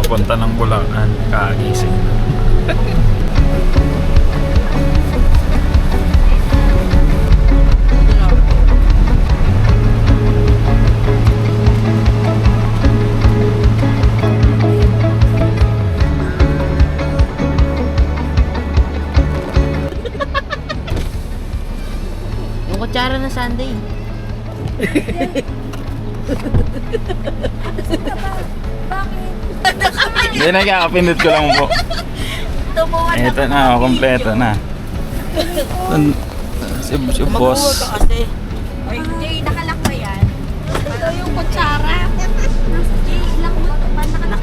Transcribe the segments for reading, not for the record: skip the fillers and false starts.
Punta ng Bulacan, kagising. Yung kutsara na Sunday. Hindi, nagkakapindot ko lang po. Ito na, kompleto na. Si boss. Kasi. Jay, nakalak ba yan? Ito yung kutsara. Jay, ilang ba nakalak?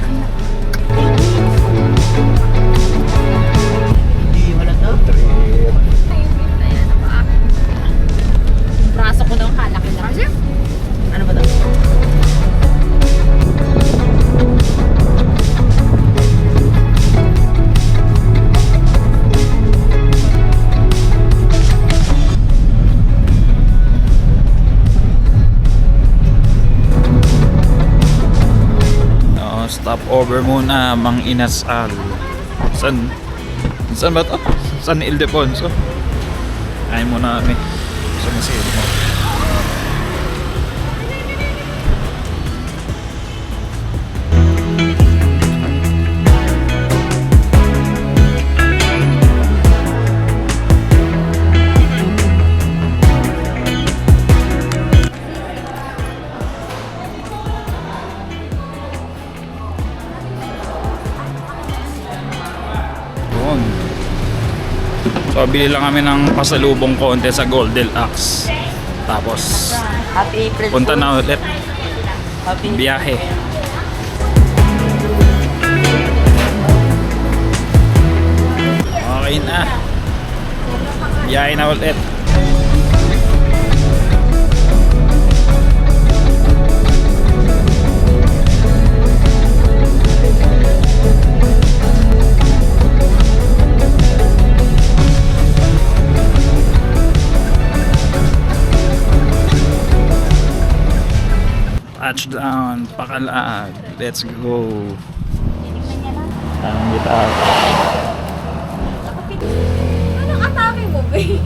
Hindi, wala to. Braso ko ng kalaki-laki. Ano ba to? Stop over muna, Mang Inasal. Saan ba to? San Ildefonso. Kain muna kami sa museum mo. So bili lang kami ng pasalubong konti sa Golden Axe. Tapos Happy April punta Fool. na ulit. Happy Biyahe. Okay na. Biyahe na ulit. Touchdown, Pakalag. Let's go. Ang gitara. Anong atake mo, babe?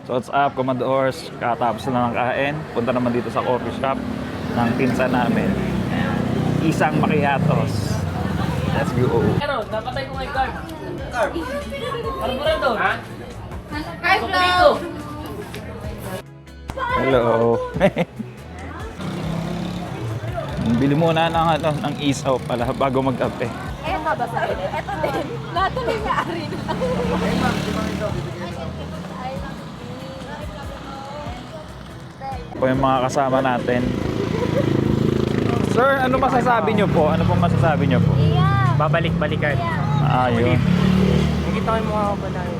So what's up, Commodores? Katapos na ng kain. Punta naman dito sa coffee shop ng pinsan namin. Isang Macchiatos. Let's go. Pero, napatay ko kay Carb. Carb? Carb mo rin doon? Ha? Hi, Flo! Hello. Bili muna ng, ng isaw pala bago mag-ape. Ayan ka ba sa akin? Ito din. Natuloy nga rin. Po yung mga kasama natin. Sir, ano masasabi nyo po? Ano pong masasabi nyo po? Yeah. Babalik-balikan. Yun. Nakita ko yung mga kapanahin.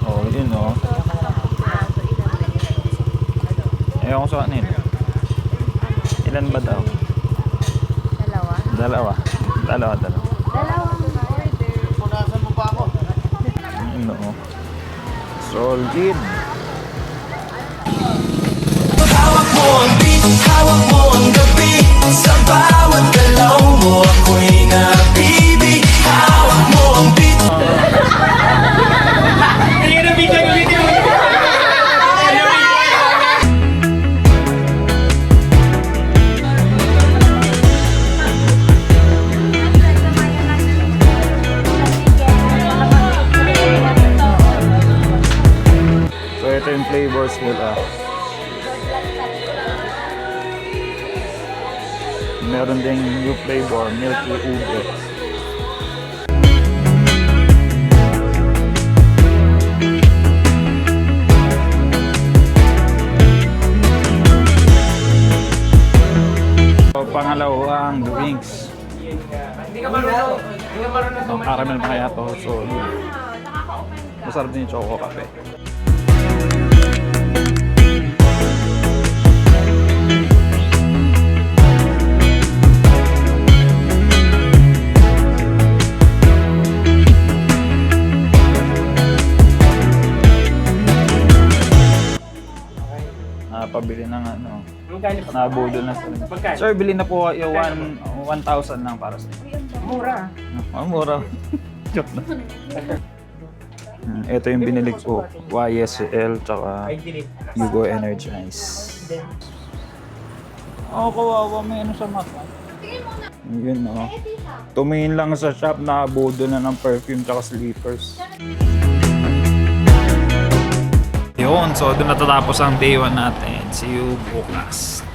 Oh, yun oh. Ayaw ko sa anin. Ilan ba daw? Dalawa. Dalawa. Dalawang order. Punasan mo pa ako. Ano oh. Solid. Hawak mo ang beat, hawak mo ang gabi. Sa bawat galaw mo ako'y nabibig. Hawak mo ang beat. Hindi na video ko dito. So ito yung flavors nila. Meron ding new flavor, milky ube. So, pangalawang drinks. Hindi ka marunong. Hindi ka marunong Ang caramel macchiato. So, yun. Masarap din yung choco cafe. pabili ng ano. Magkano pa? Nabudol na sila. Magkano? Sir, bilhin na po yung 1,000 lang para sa inyo. Mura. Mura. Joke na. Ito yung binili ko. YSL tsaka Ay, delete. Yugo Energize. Kawawa. May ano sa mata. Yun, tumingin lang sa shop, nakabudo na ng perfume tsaka slippers. Yun, so doon natatapos ang day 1 natin. See you bukas.